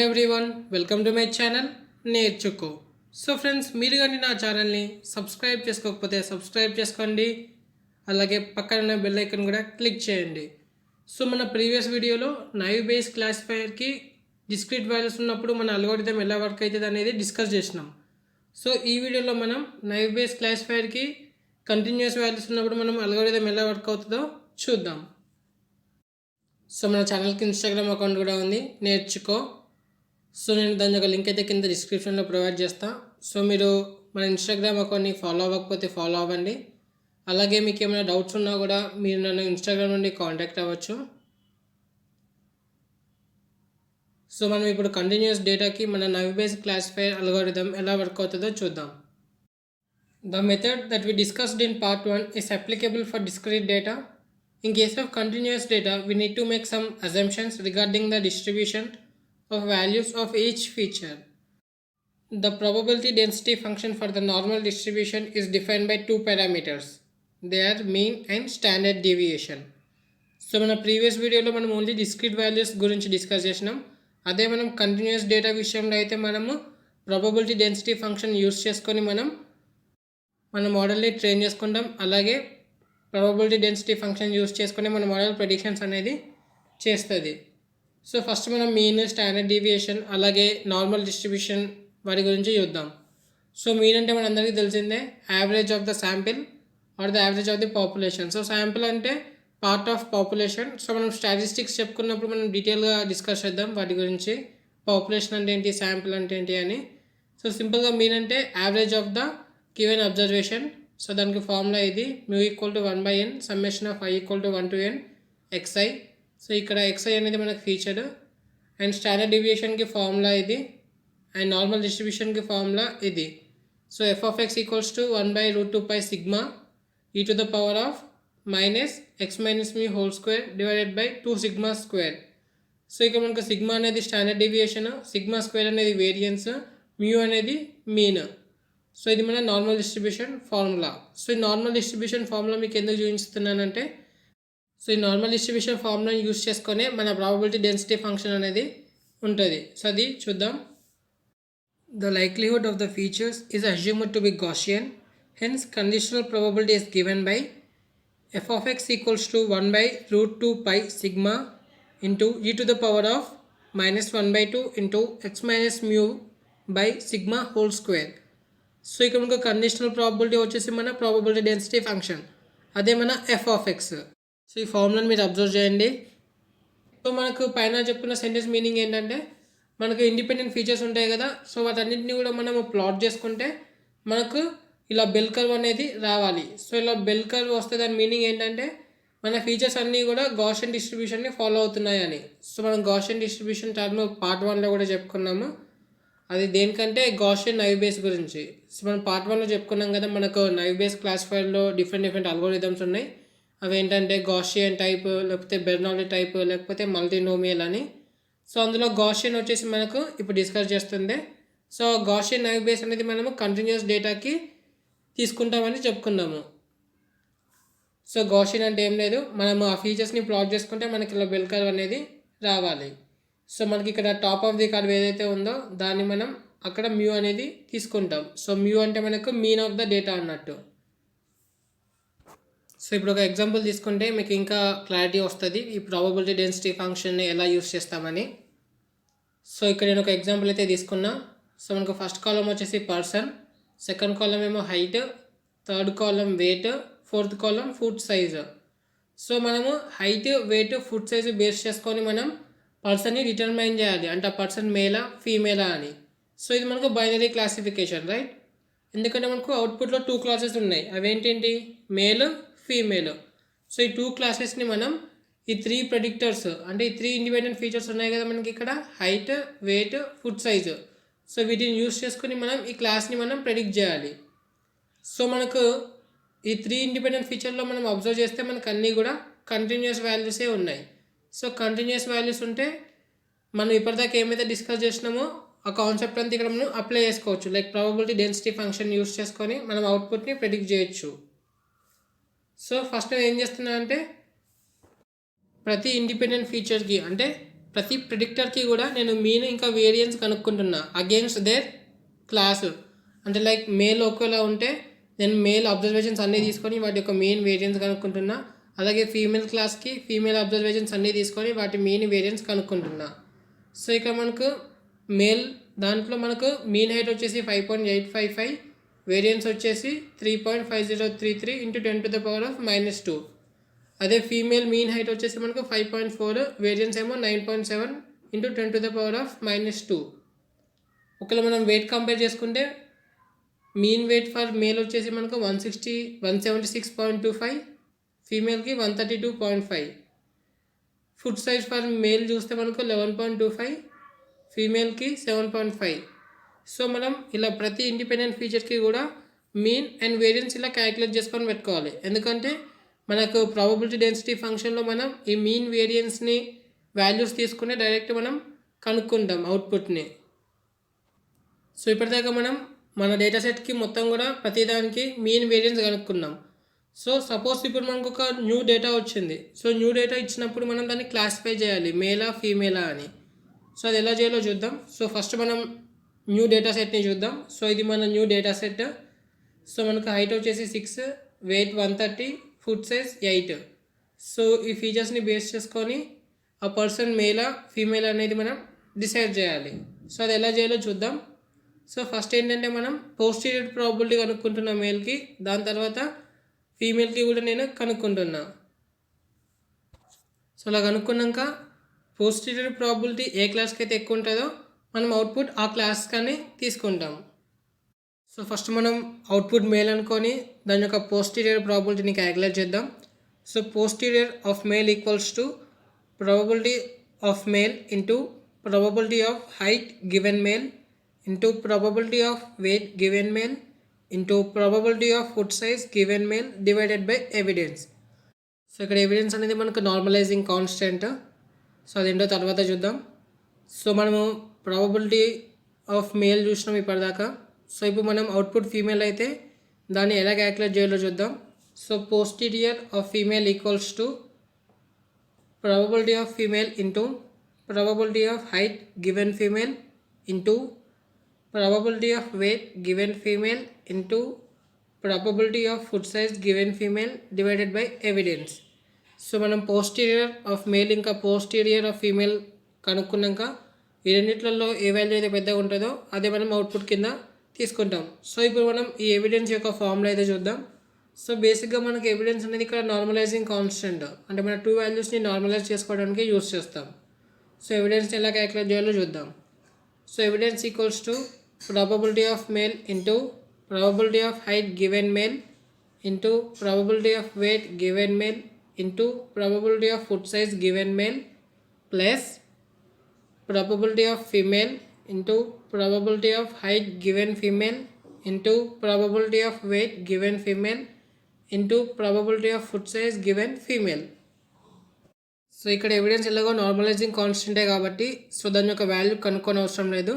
Hello everyone, welcome to my channel నేర్చుకో. So friends, మీరు కానీ నా ఛానల్ని సబ్స్క్రైబ్ చేసుకోకపోతే సబ్స్క్రైబ్ చేసుకోండి. అలాగే పక్కన ఉన్న బెల్ ఐకాన్ కూడా క్లిక్ చేయండి. సో మన ప్రీవియస్ వీడియోలో నైవ్ బేస్ క్లాసిఫైయర్కి డిస్క్రీట్ వాల్యూస్ ఉన్నప్పుడు మన అల్గోరిథం ఎలా వర్క్ అవుతుంది అనేది డిస్కస్ చేసినాం. సో ఈ వీడియోలో మనం నైవ్ బేస్ క్లాసిఫైయర్కి కంటిన్యూస్ వాల్యూస్ ఉన్నప్పుడు మనం అల్గోరిథం ఎలా వర్క్ అవుతుందో చూద్దాం. సో మన ఛానల్కి ఇన్స్టాగ్రామ్ అకౌంట్ కూడా ఉంది, నేర్చుకో. సో నేను దాని యొక్క లింక్ అయితే కింద డిస్క్రిప్షన్లో ప్రొవైడ్ చేస్తాను. సో మీరు మన ఇన్స్టాగ్రామ్ అకౌంట్ని ఫాలో అవ్వకపోతే ఫాలో అవ్వండి. అలాగే మీకు ఏమైనా డౌట్స్ ఉన్నా కూడా మీరు నన్ను ఇన్స్టాగ్రామ్ నుండి కాంటాక్ట్ అవ్వచ్చు. సో మనం ఇప్పుడు కంటిన్యూస్ డేటాకి మన నైవ్ బేస్ క్లాసిఫైయర్ అల్గోరిథం ఎలా వర్క్ అవుతుందో చూద్దాం. The method that we discussed in part 1 is applicable for discrete data. In case of continuous data, we need to make some assumptions regarding the distribution of values of each feature. The probability density function for the normal distribution is defined by two parameters. They are mean and standard deviation. So మన previous వీడియోలో మనం only discrete values గురించి discuss చేసినాం. అదే మనం continuous data విషయంలో అయితే మనము ప్రాబబిలిటీ డెన్సిటీ ఫంక్షన్ యూస్ చేసుకొని మన మోడల్ని ట్రైన్ చేసుకుంటాం. అలాగే ప్రాబబిలిటీ డెన్సిటీ ఫంక్షన్ యూస్ చేసుకొని మన మోడల్ ప్రెడిక్షన్స్ అనేది చేస్తుంది. సో ఫస్ట్ మనం మీన్, స్టాండర్డ్ డీవియేషన్, అలాగే నార్మల్ డిస్ట్రిబ్యూషన్ వాటి గురించి చూద్దాం. సో మీన్ అంటే మనందరికీ తెలిసిందే, average of the sample or the average of the population. So sample అంటే పార్ట్ ఆఫ్ పాపులేషన్. సో మనం స్టాటిస్టిక్స్ చెప్పుకున్నప్పుడు మనం డీటెయిల్గా డిస్కస్ చేద్దాం వాటి గురించి. పాపులేషన్ అంటే ఏంటి, శాంపిల్ అంటే ఏంటి అని. సో సింపుల్గా మీన్ అంటే average of the given observation. So దానికి ఫార్ములా ఇది, mu equal to 1/n summation of i equal to 1 to n xi. So ఇక్కడ xi అనేది మనకు ఫీచర్. అండ్ స్టాండర్డ్ డీవియేషన్కి ఫార్ములా ఇది, అండ్ నార్మల్ డిస్ట్రిబ్యూషన్కి ఫార్ములా ఇది. So f of x equals to 1/√2π sigma e to the power of minus x minus mu whole square divided by 2 sigma square. So ఇక్కడ మనకు sigma అనేది standard deviation, sigma square అనేది variance, mu అనేది mean. So ఇది మన normal distribution formula. So ఈ normal distribution formula మీకు ఎందుకు చూపిస్తున్నానంటే, సో ఈ నార్మల్ డిస్ట్రిబ్యూషన్ ఫార్ములాని యూస్ చేసుకొని మన ప్రాబబిలిటీ డెన్సిటీ ఫంక్షన్ అనేది ఉంటుంది. సో అది చూద్దాం. The likelihood of the features is assumed to be Gaussian. Hence conditional probability is given by f of x equals to 1/√2π sigma into e to the power of -1/2 into x minus mu by sigma whole square. So ఇక్కడ మనకు conditional probability వచ్చేసి మన probability density function, అదే మన f of x. So ఈ ఫార్ములాని మీరు observe చేయండి. So మనకు పైన చెప్పుకున్న సెంటెన్స్ మీనింగ్ ఏంటంటే, మనకు ఇండిపెండెంట్ ఫీచర్స్ ఉంటాయి కదా. సో వాటన్నింటినీ కూడా మనము ప్లాట్ చేసుకుంటే మనకు ఇలా బెల్ కర్వ్ అనేది రావాలి. సో ఇలా బెల్ కర్వ్ వస్తే దాని మీనింగ్ ఏంటంటే మన ఫీచర్స్ అన్నీ కూడా గాసియన్ డిస్ట్రిబ్యూషన్ని ఫాలో అవుతున్నాయి అని. సో మనం గాసియన్ డిస్ట్రిబ్యూషన్ టర్మ్ పార్ట్ 1లో కూడా చెప్పుకున్నాము. అది దేనికంటే గాసియన్ నైవ్ బేస్ గురించి. సో మనం పార్ట్ 1లో చెప్పుకున్నాం కదా, మనకు నైవ్ బేస్ క్లాసిఫైయర్లో డిఫరెంట్ అల్గోరిథమ్స్ ఉన్నాయి. అవి ఏంటంటే గాసియన్ టైప్, లేకపోతే బెర్నౌలీ టైప్, లేకపోతే మల్టీనోమియల్ అని. సో అందులో గాసియన్ వచ్చేసి మనకు ఇప్పుడు డిస్కస్ చేస్తుంది. సో గాసియన్ నైవ్ బేస్ అనేది మనము కంటిన్యూస్ డేటాకి తీసుకుంటామని చెప్పుకున్నాము. సో గాసియన్ అంటే ఏం లేదు, మనము ఆ ఫీచర్స్ని ప్లాట్ చేసుకుంటే మనకి ఇలా బెల్ కర్వ్ అనేది రావాలి. సో మనకి ఇక్కడ టాప్ ఆఫ్ ది కర్వ్ ఏదైతే ఉందో దాన్ని మనం అక్కడ మ్యూ అనేది తీసుకుంటాం. సో మ్యూ అంటే మనకు మీన్ ఆఫ్ ద డేటా అన్నట్టు. సో ఇప్పుడు ఒక ఎగ్జాంపుల్ తీసుకుంటే మీకు ఇంకా క్లారిటీ వస్తుంది ఈ ప్రాబబిలిటీ డెన్సిటీ ఫంక్షన్ని ఎలా యూస్ చేస్తామని. సో ఇక్కడ నేను ఒక ఎగ్జాంపుల్ అయితే తీసుకున్నా. సో మనకు ఫస్ట్ కాలం వచ్చేసి పర్సన్, సెకండ్ కాలం ఏమో height, third column weight, fourth column foot size. So మనము height, weight, foot size base చేసుకొని మనం పర్సన్ని డిటర్మైన్ చేయాలి, అంటే ఆ పర్సన్ మేలా ఫీమేలా అని. సో ఇది మనకు బైనరీ క్లాసిఫికేషన్, రైట్? ఎందుకంటే మనకు అవుట్పుట్లో 2 క్లాసెస్ ఉన్నాయి. అవేంటేంటి, మేల్, ఫీమేల్. సో ఈ 2 క్లాసెస్ని మనం ఈ 3 ప్రెడిక్టర్స్, అంటే ఈ 3 ఇండిపెండెంట్ ఫీచర్స్ ఉన్నాయి కదా మనకి ఇక్కడ, height, weight, foot size. So వీటిని యూస్ చేసుకొని మనం ఈ క్లాస్ని మనం ప్రెడిక్ట్ చేయాలి. సో మనకు ఈ 3 ఇండిపెండెంట్ ఫీచర్లో మనం అబ్జర్వ్ చేస్తే మనకు అన్నీ కూడా కంటిన్యూస్ వాల్యూసే ఉన్నాయి. సో కంటిన్యూస్ వాల్యూస్ ఉంటే మనం ఇప్పటిదాకా ఏమైతే డిస్కస్ చేసినామో ఆ కాన్సెప్ట్ అంతా ఇక్కడ మనం అప్లై చేసుకోవచ్చు. Like probability density function use చేసుకొని మనం అవుట్పుట్ని ప్రెడిక్ట్ చేయొచ్చు. సో ఫస్ట్ నేను ఏం చేస్తున్నా అంటే, ప్రతి ఇండిపెండెంట్ ఫీచర్కి, అంటే ప్రతి ప్రిడిక్టర్కి కూడా నేను మీన్ ఇంకా వేరియన్స్ కనుక్కుంటున్నా అగేన్స్ట్ దేర్ క్లాస్. అంటే లైక్ మేల్ ఒకవేళ ఉంటే నేను మేల్ అబ్జర్వేషన్స్ అన్నీ తీసుకొని వాటి యొక్క మెయిన్ వేరియన్స్ కనుక్కుంటున్నా. అలాగే ఫీమేల్ క్లాస్కి ఫీమేల్ అబ్జర్వేషన్స్ అన్నీ తీసుకొని వాటి మెయిన్ వేరియన్స్ కనుక్కుంటున్నా. సో ఇక్కడ మనకు మేల్ దాంట్లో మనకు మీన్ హైట్ వచ్చేసి 5.855, వేరియన్స్ వచ్చేసి 3.5033 ఇంటూ 10⁻⁻². అదే ఫీమేల్ మీన్ హైట్ వచ్చేసి మనకు 5.4, వేరియన్స్ ఏమో 9.7 ఇంటూ 10⁻⁻². ఒకవేళ మనం వెయిట్ కంపేర్ చేసుకుంటే మీన్ వెయిట్ ఫర్ మేల్ వచ్చేసి మనకు 176.25, ఫీమేల్కి 132.5. ఫుడ్ సైజ్ ఫర్ మేల్ చూస్తే మనకు 11.25, ఫీమేల్కి 7.5. సో మనం ఇలా ప్రతి ఇండిపెండెంట్ ఫీచర్కి కూడా మీన్ అండ్ వేరియన్స్ ఇలా క్యాలిక్యులేట్ చేసుకొని పెట్టుకోవాలి. ఎందుకంటే మనకు ప్రాబబిలిటీ డెన్సిటీ ఫంక్షన్లో మనం ఈ మీన్ వేరియన్స్ని వాల్యూస్ తీసుకుని డైరెక్ట్ మనం కనుక్కుంటాం అవుట్పుట్ని. సో ఇప్పటిదాకా మనం మన డేటా సెట్కి మొత్తం కూడా ప్రతిదానికి మీన్ వేరియన్స్ కనుక్కున్నాం. సో సపోజ్ ఇప్పుడు మనకు ఒక న్యూ డేటా వచ్చింది. సో న్యూ డేటా ఇచ్చినప్పుడు మనం దాన్ని క్లాసిఫై చేయాలి, మేలా ఫీమేలా అని. సో అది ఎలా చేయాలో చూద్దాం. సో ఫస్ట్ మనం న్యూ డేటా సెట్ని చూద్దాం. సో ఇది మన న్యూ డేటా సెట్. సో మనకు హైట్ వచ్చేసి 6, వెయిట్ 130, ఫుడ్ సైజ్ 8. సో ఈ ఫీచర్స్ని బేస్ చేసుకొని ఆ పర్సన్ మేలా ఫీమేల్ అనేది మనం డిసైడ్ చేయాలి. సో అది ఎలా చేయాలో చూద్దాం. సో ఫస్ట్ ఏంటంటే మనం పోస్టీరియర్ ప్రాబబిలిటీ కనుక్కుంటున్నా మేల్కి, దాని తర్వాత ఫీమేల్కి కూడా నేను కనుక్కుంటున్నా. సో అలా కనుక్కున్నాక పోస్టీరియర్ ప్రాబబిలిటీ ఏ క్లాస్కి అయితే ఎక్కువ ఉంటుందో మనం అవుట్పుట్ ఆ క్లాస్ కానీ తీసుకుంటాం. సో ఫస్ట్ మనం అవుట్పుట్ మేల్ అనుకొని దాని యొక్క పోస్టీరియర్ ప్రాబబిలిటీని క్యాలిక్యులేట్ చేద్దాం. So posterior of male equals to probability of male into probability of height given male into probability of weight given male into probability of food size given male divided by evidence. So ఇక్కడ evidence అనేది మనకు normalising constant. So అదేంటో తర్వాత చూద్దాం. So మనము probability of male చూసినాం ఇప్పటిదాకా. So ఇప్పుడు మనం అవుట్పుట్ ఫీమేల్ అయితే దాన్ని ఎలా క్యాలిక్యులేట్ చేయాలో చూద్దాం. So posterior of female equals to probability of female into probability of height given female into probability of weight given female into probability of food size given female divided by evidence. So మనం posterior of male ఇంకా posterior of female కనుక్కున్నాక ఈ రెండిట్లలో ఏ value అయితే పెద్దగా ఉంటుందో అదే మనం output కింద తీసుకుంటాం. సో ఇప్పుడు మనం ఈ ఎవిడెన్స్ యొక్క ఫార్ములా అయితే చూద్దాం. సో బేసిక్గా మనకి ఎవిడెన్స్ అనేది ఇక్కడ నార్మలైజింగ్ కాన్స్టెంట్, అంటే మన టూ వాల్యూస్ని నార్మలైజ్ చేసుకోవడానికి యూస్ చేస్తాం. సో ఎవిడెన్స్ని ఎలా క్యాలిక్యులేట్ చేయాలో చూద్దాం. So evidence equals to probability of male into probability of height given male into probability of weight given male into probability of food size given male plus probability of female into probability of height given female into probability of weight given female into probability of food size given female. So ఇక్కడ evidence ఎలాగో normalising కాన్స్టెంటే కాబట్టి so దాని యొక్క value కనుక్కొని అవసరం లేదు.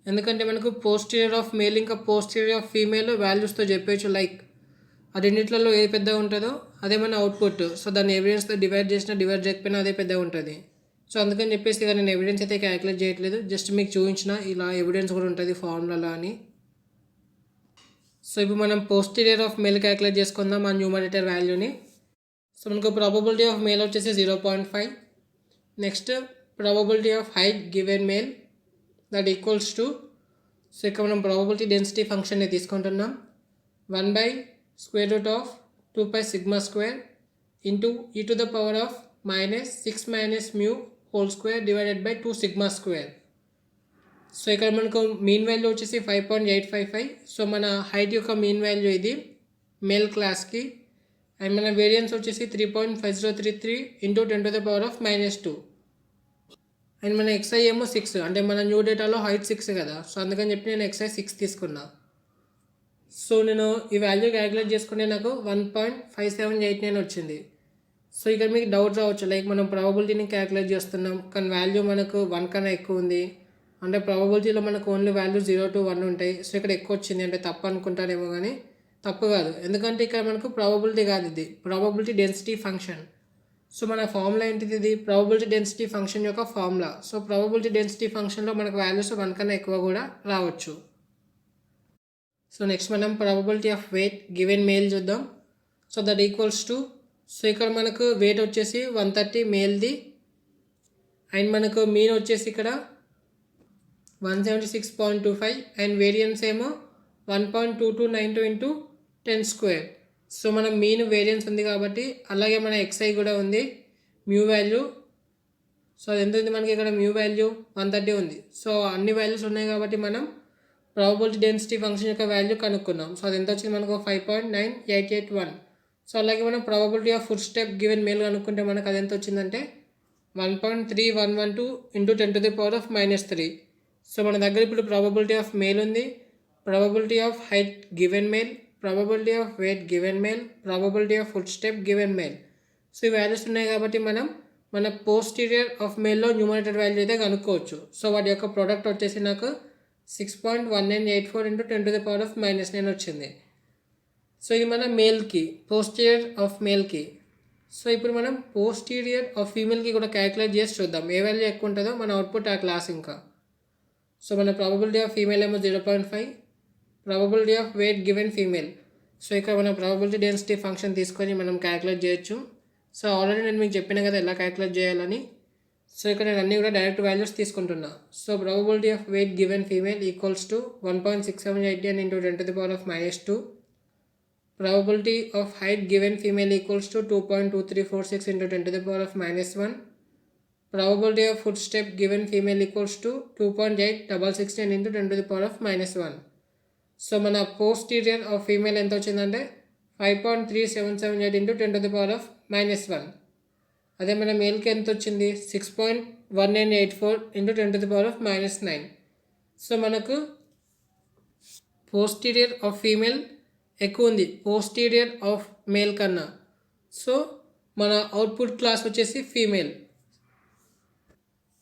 ఎందుకంటే మనకు పోస్టీరియర్ ఆఫ్ మేల్ ఇంకా పోస్టీరియర్ ఆఫ్ ఫీమేల్ వాల్యూస్తో చెప్పేచ్చు. లైక్ ఆ రెండిట్లలో ఏది పెద్దగా ఉంటుందో అదే మన అవుట్పుట్. సో దాన్ని ఎవిడెన్స్తో డివైడ్ చేసినా డివైడ్ చేయకపోయినా అదే పెద్దగా ఉంటుంది. సో అందుకని చెప్పేసి ఇక నేను ఎవిడెన్స్ అయితే క్యాలిక్యులేట్ చేయట్లేదు, జస్ట్ మీకు చూపించిన ఇలా ఎవిడెన్స్ కూడా ఉంటుంది ఫార్ములాలో అని. సో ఇప్పుడు మనం పోస్టీరియర్ ఆఫ్ మేల్ క్యాలిక్యులేట్ చేసుకుందాం ఆ న్యూమరేటర్ వాల్యూని. సో మనకు ప్రాబబిలిటీ ఆఫ్ మేల్ వచ్చేసి 0.5. Next probability of height given male that equals to, so ఇక్కడ మనం ప్రాబబిలిటీ డెన్సిటీ ఫంక్షన్ని తీసుకుంటున్నాం 1/√2πσ² into e⁻⁻6 - μ² divided by 2σ². So ఇక్కడ మనకు మీన్ వాల్యూ వచ్చేసి 5.855. సో మన హైట్ యొక్క మీన్ వాల్యూ ఇది మేల్ క్లాస్కి. అండ్ మన వేరియన్స్ వచ్చేసి 3.5033 ఇంటూ 10⁻⁻². అండ్ మన XI ఏమో 6, అంటే మన న్యూ డేటాలో హైట్ 6 కదా. సో అందుకని చెప్పి నేను XI 6 తీసుకున్నా. సో నేను ఈ వాల్యూ క్యాలిక్యులేట్ చేసుకుంటే నాకు 1.5789 వచ్చింది. సో ఇక్కడ మీకు డౌట్ రావచ్చు, లైక్ మనం ప్రాబబిలిటీని క్యాలిక్యులేట్ చేస్తున్నాం కానీ వాల్యూ మనకు 1 కన్నా ఎక్కువ ఉంది. అంటే ప్రాబబిలిటీలో మనకు ఓన్లీ వాల్యూ 0 to 1 ఉంటాయి. సో ఇక్కడ ఎక్కువ వచ్చింది అంటే తప్పు అనుకుంటారేమో, కానీ తప్పు కాదు. ఎందుకంటే ఇక్కడ మనకు ప్రాబబిలిటీ కాదు, ఇది ప్రాబబిలిటీ డెన్సిటీ ఫంక్షన్. సో మన ఫార్ములా ఏంటిది? ఇది ప్రాబబిలిటీ డెన్సిటీ ఫంక్షన్ యొక్క ఫార్ములా. సో ప్రాబబిలిటీ డెన్సిటీ ఫంక్షన్లో మనకు వాల్యూస్ 1 కన్నా ఎక్కువ కూడా రావచ్చు. సో నెక్స్ట్ మనం probability of weight given male చూద్దాం. So that equals to, so ఇక్కడ మనకు వెయిట్ వచ్చేసి 130 మేల్ది, అండ్ మనకు మీన్ వచ్చేసి ఇక్కడ 176.25 అండ్ వేరియన్స్ ఏమో 1.2292 ఇంటూ 10 స్క్వేర్. సో మనం మీన్ వేరియన్స్ ఉంది కాబట్టి, అలాగే మన ఎక్స్ఐ కూడా ఉంది, మ్యూ వాల్యూ. సో అది ఎంత ఉంది మనకి ఇక్కడ? మ్యూ వాల్యూ 130 ఉంది. సో అన్ని వాల్యూస్ ఉన్నాయి కాబట్టి మనం ప్రాబబిలిటీ డెన్సిటీ ఫంక్షన్ యొక్క వాల్యూ కనుక్కున్నాం. సో అది ఎంత వచ్చింది మనకు? 5.9881. సో అలాగే మనం probability of foot step given male కనుక్కుంటే మనకు అది ఎంత వచ్చిందంటే 1.3112 ఇంటూ 10⁻³ సో మన దగ్గర ఇప్పుడు ప్రాబబిలిటీ ఆఫ్ మేల్ ఉంది, probability of height given male, probability of weight given male, probability of foot step given male. So ఈ వాల్యూస్ ఉన్నాయి కాబట్టి మనం మన పోస్టీరియర్ ఆఫ్ మేల్లో న్యూమరేటర్ వాల్యూ అయితే కనుక్కోవచ్చు. సో వాటి యొక్క ప్రోడక్ట్ వచ్చేసి నాకు 6.1984 ఇంటూ 10⁻⁹ వచ్చింది. సో ఇది మన మేల్కి, పోస్టీరియర్ ఆఫ్ మేల్కి. సో ఇప్పుడు మనం పోస్టీరియర్ ఆఫ్ ఫీమేల్కి కూడా క్యాలిక్యులేట్ చేసి చూద్దాం. ఏ వాల్యూ ఎక్కువ ఉంటుందో మన అవుట్పుట్ ఆ క్లాస్ ఇంకా. సో మన ప్రాబబిలిటీ ఆఫ్ ఫీమేల్ ఏమో 0.5, probability of weight given female. So ఇక్కడ మనం ప్రాబబిలిటీ డెన్సిటీ ఫంక్షన్ తీసుకొని మనం క్యాలిక్యులేట్ చేయొచ్చు. సో ఆల్రెడీ నేను మీకు చెప్పిన కదా ఎలా క్యాలిక్యులేట్ చేయాలని. సో ఇక్కడ నేను అన్నీ కూడా డైరెక్ట్ వాల్యూస్ తీసుకుంటున్నా. So probability of weight given female equals to 1.6789 into 10⁻⁻². Probability of height given female equals to 2.2346 into 10⁻⁻1. Probability of footstep given female equals to 2.8669 into 10⁻⁻1. So మన పోస్టీరియర్ ఆఫ్ ఫీమేల్ ఎంత వచ్చిందంటే 5.3778 into 10⁻⁻1. అదే మన మేల్కి ఎంత వచ్చింది? 6.1984 into 10⁻⁻9. So మనకు posterior of female ఎక్కువ ఉంది పోస్టీరియర్ ఆఫ్ మేల్ కన్నా. సో మన అవుట్పుట్ క్లాస్ వచ్చేసి ఫీమేల్.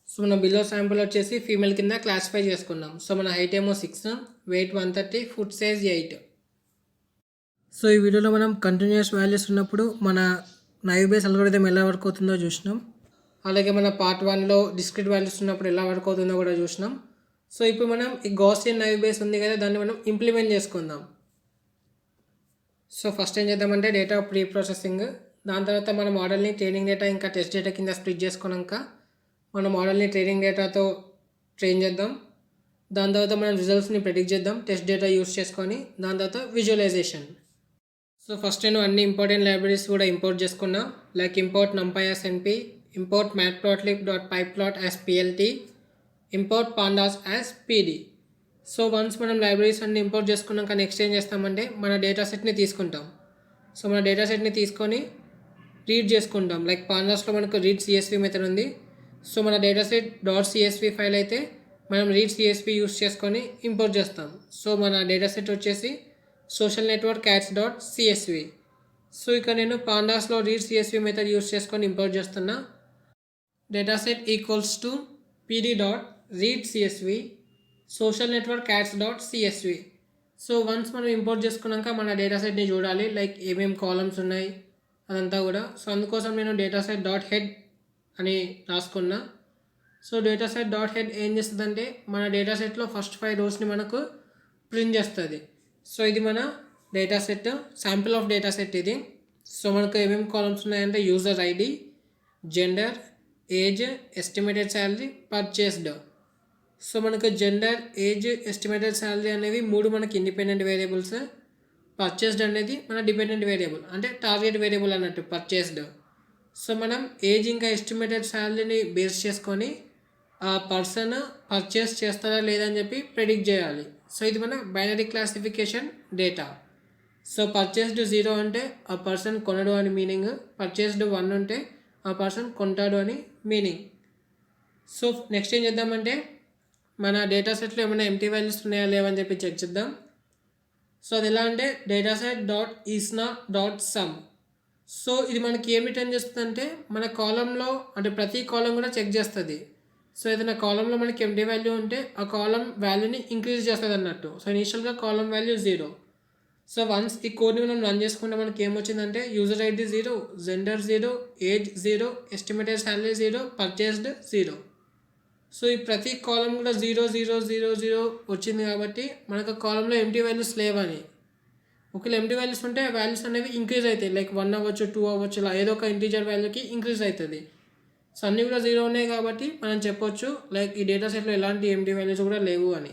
సో మన బిలో శాంపుల్ వచ్చేసి ఫీమేల్ కింద క్లాసిఫై చేసుకున్నాం. సో మన హైట్ ఏమో 6, వెయిట్ 130, ఫుట్ సైజ్ 8. సో ఈ వీడియోలో మనం కంటిన్యూస్ వాల్యూస్ ఉన్నప్పుడు మన నైవ్ బేస్ అల్గోరిథం ఎలా వర్క్ అవుతుందో చూసినాం. అలాగే మన పార్ట్ 1లో డిస్క్రీట్ వాల్యూస్ ఉన్నప్పుడు ఎలా వర్క్ అవుతుందో కూడా చూసినాం. సో ఇప్పుడు మనం ఈ గౌసియన్ నైవ్ బేస్ ఉంది కదా, దాన్ని మనం ఇంప్లిమెంట్ చేసుకుందాం. సో ఫస్ట్ ఏం చేద్దామంటే డేటా ప్రీ ప్రాసెసింగ్, దాని తర్వాత మన మోడల్ని ట్రైనింగ్ డేటా ఇంకా టెస్ట్ డేటా కింద స్ప్లిట్ చేసుకున్నాక మన మోడల్ని ట్రైనింగ్ డేటాతో ట్రైన్ చేద్దాం. దాని తర్వాత మనం రిజల్ట్స్ని ప్రెడిక్ట్ చేద్దాం టెస్ట్ డేటా యూస్ చేసుకొని. దాని తర్వాత విజువలైజేషన్. సో ఫస్ట్ నేను అన్ని ఇంపార్టెంట్ లైబ్రరీస్ కూడా ఇంపోర్ట్ చేసుకున్నా. Like import numpy as np, import matplotlib.pyplot as plt, import pandas as pd. So once మనం లైబ్రరీస్ అన్ని ఇంపోర్ట్ చేసుకున్నాక నెక్స్ట్ ఏం చేస్తామంటే మన డేటా సెట్ని తీసుకుంటాం. సో మన డేటా సెట్ని తీసుకొని రీడ్ చేసుకుంటాం. లైక్ పాండాస్లో మనకు రీడ్ CSV మెథడ్ ఉంది. సో మన డేటా సెట్ .csv ఫైల్ అయితే మనం రీడ్ CSV యూస్ చేసుకొని ఇంపోర్ట్ చేస్తాం. సో మన డేటా సెట్ వచ్చేసి సోషల్ నెట్వర్క్ cats.csv. సో ఇక్కడ నేను పాండాస్లో రీడ్ CSV మెథడ్ యూస్ చేసుకొని ఇంపోర్ట్ చేస్తున్నా. Data set equals to pd.readcsv social network cats.csv. So once మనం ఇంపోర్ట్ చేసుకున్నాక మన డేటా సెట్ని చూడాలి, లైక్ ఏమేమి కాలమ్స్ ఉన్నాయి అదంతా కూడా. సో అందుకోసం నేను డేటా సెట్ .head అని రాసుకున్నా. సో డేటా సెట్ .head ఏం చేస్తుందంటే మన డేటా సెట్లో ఫస్ట్ 5 రోస్ని మనకు ప్రింట్ చేస్తుంది. సో ఇది మన data set, sample of data set ఇది. సో మనకు ఏమేమి కాలమ్స్ ఉన్నాయంటే user ID, gender, age, estimated salary, purchased. So మనకు జెండర్, ఏజ్, ఎస్టిమేటెడ్ శాలరీ అనేవి 3 మనకి ఇండిపెండెంట్ వేరియబుల్స్. పర్చేస్డ్ అనేది మన డిపెండెంట్ వేరియబుల్, అంటే టార్గెట్ వేరియబుల్ అన్నట్టు పర్చేస్డ్. సో మనం ఏజ్ ఇంకా ఎస్టిమేటెడ్ శాలరీని బేస్ చేసుకొని ఆ పర్సన్ పర్చేస్ చేస్తారా లేదని చెప్పి ప్రెడిక్ట్ చేయాలి. సో ఇది మన binary classification data. So purchased 0 అంటే ఆ పర్సన్ కొనడు అని మీనింగ్, పర్చేస్డ్ 1 ఉంటే ఆ పర్సన్ కొంటాడు అని మీనింగ్. సో నెక్స్ట్ ఏం చేద్దామంటే మన డేటా సెట్లో ఏమైనా ఎంటీ వాల్యూస్ ఉన్నాయా లేవని చెప్పి చెక్ చేద్దాం. సో అది ఎలా అంటే డేటా సెట్ .isna.sum. సో ఇది మనకి ఏం రిటర్న్ చేస్తుంది అంటే మన కాలంలో అంటే ప్రతి కాలం కూడా చెక్ చేస్తుంది. సో ఏదైనా కాలంలో మనకి ఎంటీ వాల్యూ ఉంటే ఆ కాలం వాల్యూని ఇంక్రీజ్ చేస్తుంది అన్నట్టు. సో ఇనీషియల్గా కాలం వాల్యూ 0. సో వన్స్ ఈ కోడ్ని మనం రన్ చేసుకుంటే మనకి ఏమొచ్చిందంటే user ID 0, gender 0, age 0, estimated salary 0, purchased 0. So ఈ ప్రతి కాలం కూడా 0 0 0 0 వచ్చింది కాబట్టి మనకు కాలంలో ఎంటీ వాల్యూస్ లేవని. ఒకవేళ ఎంటీ వాల్యూస్ ఉంటే వాల్యూస్ అనేవి ఇంక్రీజ్ అవుతాయి, లైక్ 1 అవ్వచ్చు, 2 అవ్వచ్చు, ఇలా ఏదో ఒక ఇంటీజర్ వాల్యూకి ఇంక్రీజ్ అవుతుంది. సో అన్నీ కూడా 0 ఉన్నాయి కాబట్టి మనం చెప్పొచ్చు లైక్ ఈ డేటా సెట్లో ఎలాంటి ఎంటీ వాల్యూస్ కూడా లేవు అని.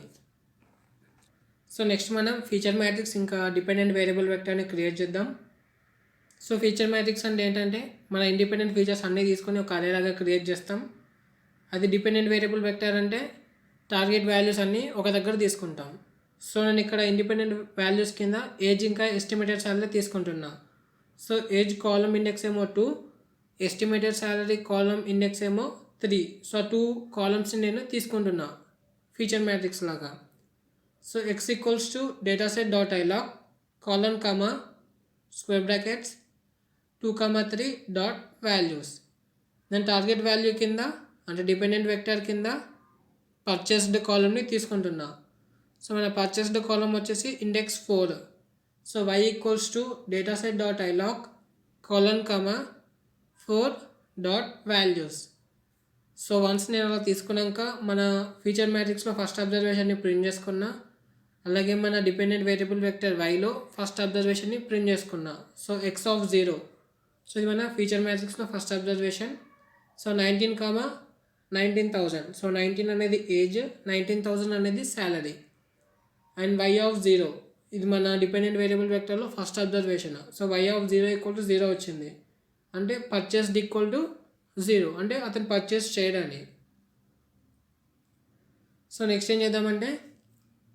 సో నెక్స్ట్ మనం ఫీచర్ మ్యాట్రిక్స్ ఇంకా డిపెండెంట్ వేరియబుల్ వెక్టర్ని క్రియేట్ చేద్దాం. సో ఫీచర్ మ్యాట్రిక్స్ అంటే ఏంటంటే మన ఇండిపెండెంట్ ఫీచర్స్ అన్నీ తీసుకొని ఒక అరే లాగా క్రియేట్ చేస్తాం. అది డిపెండెంట్ వేరియబుల్ వెక్టర్ అంటే టార్గెట్ వాల్యూస్ అన్నీ ఒక దగ్గర తీసుకుంటాం. సో నేను ఇక్కడ ఇండిపెండెంట్ వాల్యూస్ కింద ఏజ్ ఇంకా ఎస్టిమేటెడ్ శాలరీ తీసుకుంటున్నా. సో ఏజ్ కాలమ్ ఇండెక్స్ ఏమో 2, ఎస్టిమేటెడ్ శాలరీ కాలమ్ ఇండెక్స్ ఏమో 3. సో 2 కాలమ్స్ని నేను తీసుకుంటున్నా ఫీచర్ మ్యాట్రిక్స్ లాగా. So x equals to dataset dot iloc colon comma square brackets 2, 3 dot values. నేను టార్గెట్ వాల్యూ కింద అంటే డిపెండెంట్ వెక్టర్ కింద పర్చేస్డ్ కాలమ్ని తీసుకుంటున్నా. సో మన పర్చేస్డ్ కాలమ్ వచ్చేసి index 4. So y equals to dataset dot iloc colon comma 4 dot values. So once నేను అలా తీసుకున్నాక మన ఫీచర్ మ్యాట్రిక్స్లో ఫస్ట్ అబ్జర్వేషన్ని ప్రింట్ చేసుకున్నా, అలాగే మన డిపెండెంట్ వేరియబుల్ వెక్టర్ వైలో ఫస్ట్ అబ్జర్వేషన్ని ప్రింట్ చేసుకున్నా. So x of 0. సో ఇది మన ఫీచర్ మ్యాట్రిక్స్లో ఫస్ట్ అబ్జర్వేషన్. సో 19, 19,000. సో 19 అనేది ఏజ్, 19,000 అనేది శాలరీ. అండ్ y ఆఫ్ 0 ఇది మన డిపెండెంట్ వేరియబుల్ వెక్టర్లో first observation. So y of 0 equal to 0 వచ్చింది, అంటే పర్చేస్డ్ ఈక్వల్ టు 0, అంటే అతను పర్చేస్ చేయడాన్ని. సో నెక్స్ట్ ఏం చేద్దామంటే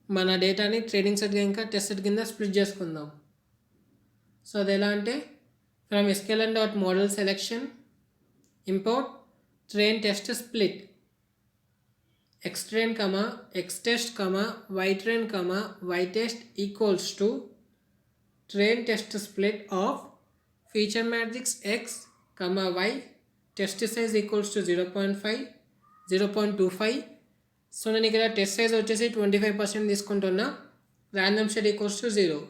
మన డేటాని ట్రైనింగ్ సెట్ ఇంకా టెస్ట్ సెట్ కింద స్ప్లిట్ చేసుకుందాం. సో అది ఎలా అంటే from sklearn dot model selection import train test split xtrain, xtest, ytrain, ytest equals to train test split of feature matrix x, y, test size equals to 0.5, 0.25. So నేను ఇక్కడ test size వచ్చేసి 25% తీసుకుంటున్నా, random shed equals to 0.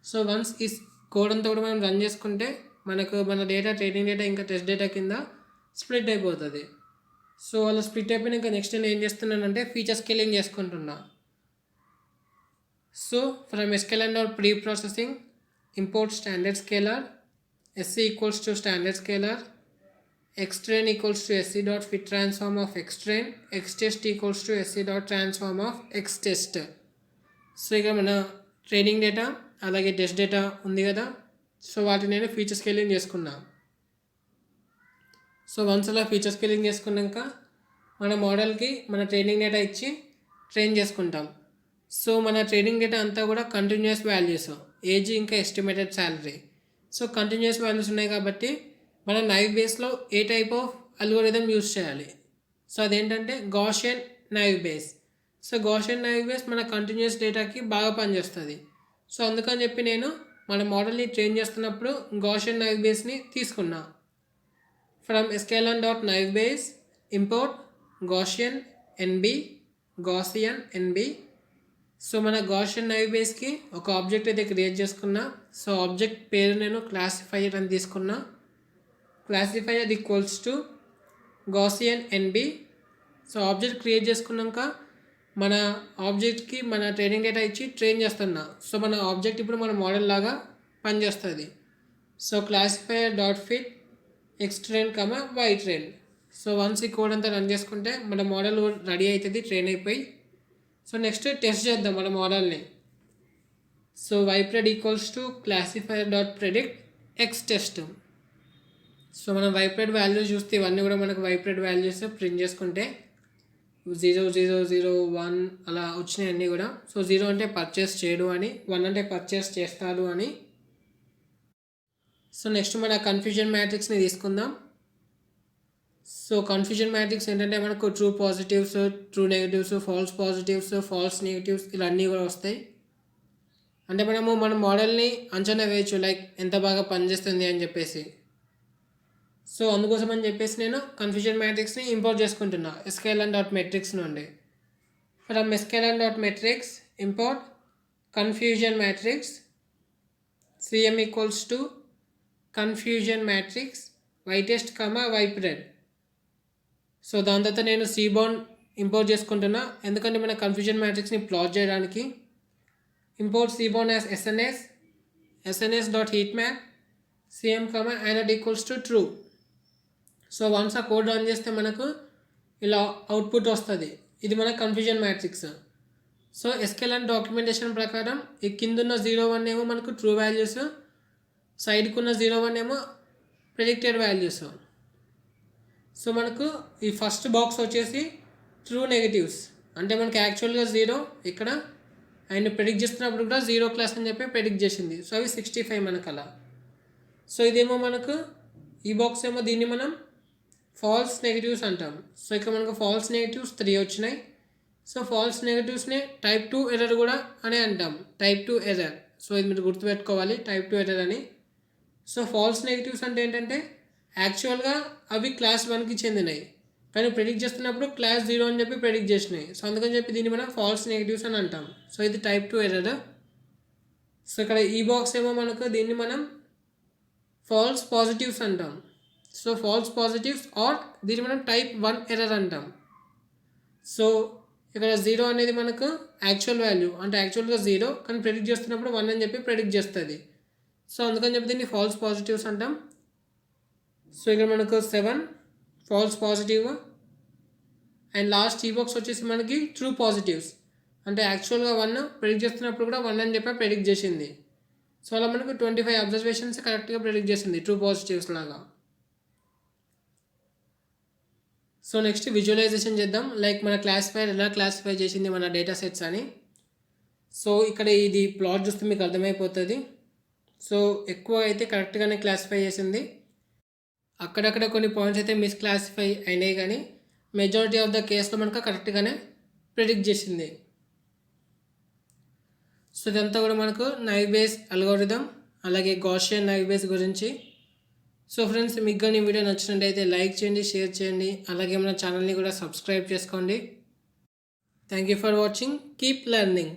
So once ఈ code అంతా కూడా మనం run చేసుకుంటే మనకు మన డేటా ట్రైనింగ్ డేటా ఇంకా టెస్ట్ డేటా కింద స్ప్లిట్ అయిపోతుంది. సో అలా స్ప్లిట్ అయిపోయినా ఇంకా నెక్స్ట్ నేను ఏం చేస్తున్నానంటే ఫీచర్ స్కేలింగ్ చేసుకుంటున్నా. So from sklearn dot pre processing import standard scalar sc equals to standard scalar, xtrain equals to sc dot fit transform of xtrain, xtest equals to sc dot transform of xtest. So ఇక మన training data అలాగే test data ఉంది కదా, so వాటిని నేను feature scaling చేసుకున్నా. So once అలా feature scaling చేసుకున్నాక మన మోడల్కి మన ట్రైనింగ్ డేటా ఇచ్చి ట్రైన్ చేసుకుంటాం. సో మన ట్రైనింగ్ డేటా అంతా కూడా కంటిన్యూస్ వాల్యూస్, ఏజ్ ఇంకా estimated salary. So continuous values ఉన్నాయి కాబట్టి మన నైవ్ బేస్లో ఏ టైప్ ఆఫ్ అల్గోరిథం యూస్ చేయాలి. సో అదేంటంటే Gaussian naive base. So Gaussian naive base మన కంటిన్యూస్ డేటాకి బాగా పనిచేస్తుంది. సో అందుకని చెప్పి నేను మన మోడల్ని ట్రైన్ చేస్తున్నప్పుడు గాషియన్ నైవ్ బేస్ని తీసుకున్నా. From sklearn dot naive base import Gaussian NB. So మన గాషియన్ నైవ్ బేస్కి ఒక ఆబ్జెక్ట్ అయితే క్రియేట్ చేసుకున్నా. సో ఆబ్జెక్ట్ పేరు నేను క్లాసిఫైయర్ అని తీసుకున్నా. Classifier equals to Gaussian NB. So object create చేసుకున్నాక మన ఆబ్జెక్ట్కి మన ట్రైనింగ్ డేటా ఇచ్చి ట్రైన్ చేస్తున్నా. సో మన ఆబ్జెక్ట్ ఇప్పుడు మన మోడల్ లాగా పనిచేస్తుంది. So classifier dot fit xtrain, ytrain. So once ఈ కోడ్ అంతా రన్ చేసుకుంటే మన మోడల్ రెడీ అవుతుంది ట్రైన్ అయిపోయి. సో నెక్స్ట్ టెస్ట్ చేద్దాం మన మోడల్ని. So ypred equals to classifier dot predict xtest. So మనం ypred వాల్యూస్ చూస్తే ఇవన్నీ కూడా మనకు ypred వాల్యూస్ ప్రింట్ చేసుకుంటే 0 0 0 1 అలా వచ్చినాయి అన్నీ కూడా. సో 0 అంటే పర్చేస్ చేయడు అని, 1 అంటే పర్చేస్ చేస్తాడు అని. సో నెక్స్ట్ మన కన్ఫ్యూజన్ మ్యాట్రిక్స్ని తీసుకుందాం. సో కన్ఫ్యూజన్ మ్యాట్రిక్స్ ఏంటంటే మనకు true positives, true negatives, false positives, false negatives ఇలా అన్నీ కూడా వస్తాయి. అంటే మనము మన మోడల్ని అంచనా వేయచ్చు లైక్ ఎంత బాగా పనిచేస్తుంది అని చెప్పేసి. సో అందుకోసం అని చెప్పేసి నేను కన్ఫ్యూజన్ మ్యాట్రిక్స్ని ఇంపోర్ట్ చేసుకుంటున్నా sklearn డాట్ మెట్రిక్స్ నుండి. From sklearn dot metrics import confusion matrix Cm equals to confusion matrix ytest, ypred. So దాని తర్వాత నేను cbound ఇంపోర్ట్ చేసుకుంటున్నా, ఎందుకంటే మన కన్ఫ్యూజన్ మ్యాట్రిక్స్ని ప్లాట్ చేయడానికి. Import cbound as sns dot heat map cm, anode equals to true. So once ఆ code run చేస్తే మనకు ఇలా అవుట్పుట్ వస్తుంది. ఇది మన confusion matrix. So SKL documentation ప్రకారం ఈ కిందున్న 0, 1 ఏమో మనకు ట్రూ వాల్యూస్, సైడ్కున్న 0, 1 ఏమో ప్రెడిక్టెడ్ వాల్యూస్. సో మనకు ఈ ఫస్ట్ బాక్స్ వచ్చేసి ట్రూ నెగటివ్స్, అంటే మనకి యాక్చువల్గా 0 ఇక్కడ అండ్ ప్రెడిక్ట్ చేస్తున్నప్పుడు కూడా 0 క్లాస్ అని చెప్పి ప్రెడిక్ట్ చేసింది. సో అవి 65 మనకు అలా. సో ఇదేమో మనకు ఈ బాక్స్ ఏమో దీన్ని మనం ఫాల్స్ నెగటివ్స్ అంటాం. సో ఇక్కడ మనకు ఫాల్స్ నెగటివ్స్ 3 వచ్చినాయి. సో ఫాల్స్ నెగటివ్స్ని టైప్ 2 ఎర్రర్ కూడా అని అంటాం, టైప్ 2 ఎర్రర్. సో ఇది మీరు గుర్తుపెట్టుకోవాలి, టైప్ 2 ఎర్రర్ అని. సో ఫాల్స్ నెగటివ్స్ అంటే ఏంటంటే యాక్చువల్గా అవి క్లాస్ 1కి చెందినవి, కానీ ప్రెడిక్ట్ చేస్తున్నప్పుడు క్లాస్ 0 అని చెప్పి ప్రెడిక్ట్ చేసినాయి. సో అందుకని చెప్పి దీన్ని మనం ఫాల్స్ నెగటివ్స్ అని అంటాం. సో ఇది టైప్ 2 ఎర్రర్. సో ఇక్కడ ఈ బాక్స్ ఏమో మనకు దీన్ని మనం ఫాల్స్ పాజిటివ్స్ అంటాం. సో ఫాల్స్ పాజిటివ్స్ ఆర్ దీన్ని మనం టైప్ 1 ఎర్రర్ అంటాం. సో ఇక్కడ 0 అనేది మనకు యాక్చువల్ వాల్యూ, అంటే యాక్చువల్గా 0 కానీ ప్రెడిక్ట్ చేస్తున్నప్పుడు 1 అని చెప్పి ప్రెడిక్ట్ చేస్తుంది. సో అందుకని చెప్పి దీన్ని ఫాల్స్ పాజిటివ్స్ అంటాం. సో ఇక్కడ మనకు 7 ఫాల్స్ పాజిటివ్ అండ్ లాస్ట్ ఈ బాక్స్ వచ్చేసి మనకి ట్రూ పాజిటివ్స్, అంటే యాక్చువల్గా 1 ప్రెడిక్ట్ చేస్తున్నప్పుడు కూడా 1 అని చెప్పి ప్రెడిక్ట్ చేసింది. సో అలా మనకు 25 అబ్జర్వేషన్స్ కరెక్ట్గా ప్రెడిక్ట్ చేసింది ట్రూ పాజిటివ్స్ లాగా. సో నెక్స్ట్ విజువలైజేషన్ చేద్దాం, లైక్ మన క్లాసిఫైర్ ఎలా క్లాసిఫై చేసింది మన డేటా సెట్స్ అని. సో ఇక్కడ ఇది ప్లాట్ చూస్తే మీకు అర్థమైపోతుంది. సో ఎక్కువ అయితే కరెక్ట్గానే క్లాసిఫై చేసింది, అక్కడక్కడ కొన్ని పాయింట్స్ అయితే మిస్ క్లాసిఫై అయినాయి, కానీ మెజారిటీ ఆఫ్ ద కేసులో మనకు కరెక్ట్గానే ప్రిడిక్ట్ చేసింది. సో ఇదంతా కూడా మనకు నైవ్ బేస్ అల్గోరిథం, అలాగే గాషియన్ నైవ్ బేస్ గురించి. సో ఫ్రెండ్స్, మీకు కానీ వీడియో నచ్చినట్టయితే లైక్ చేయండి, షేర్ చేయండి, అలాగే మన ఛానల్ని కూడా సబ్స్క్రైబ్ చేసుకోండి. Thank you for watching. Keep learning.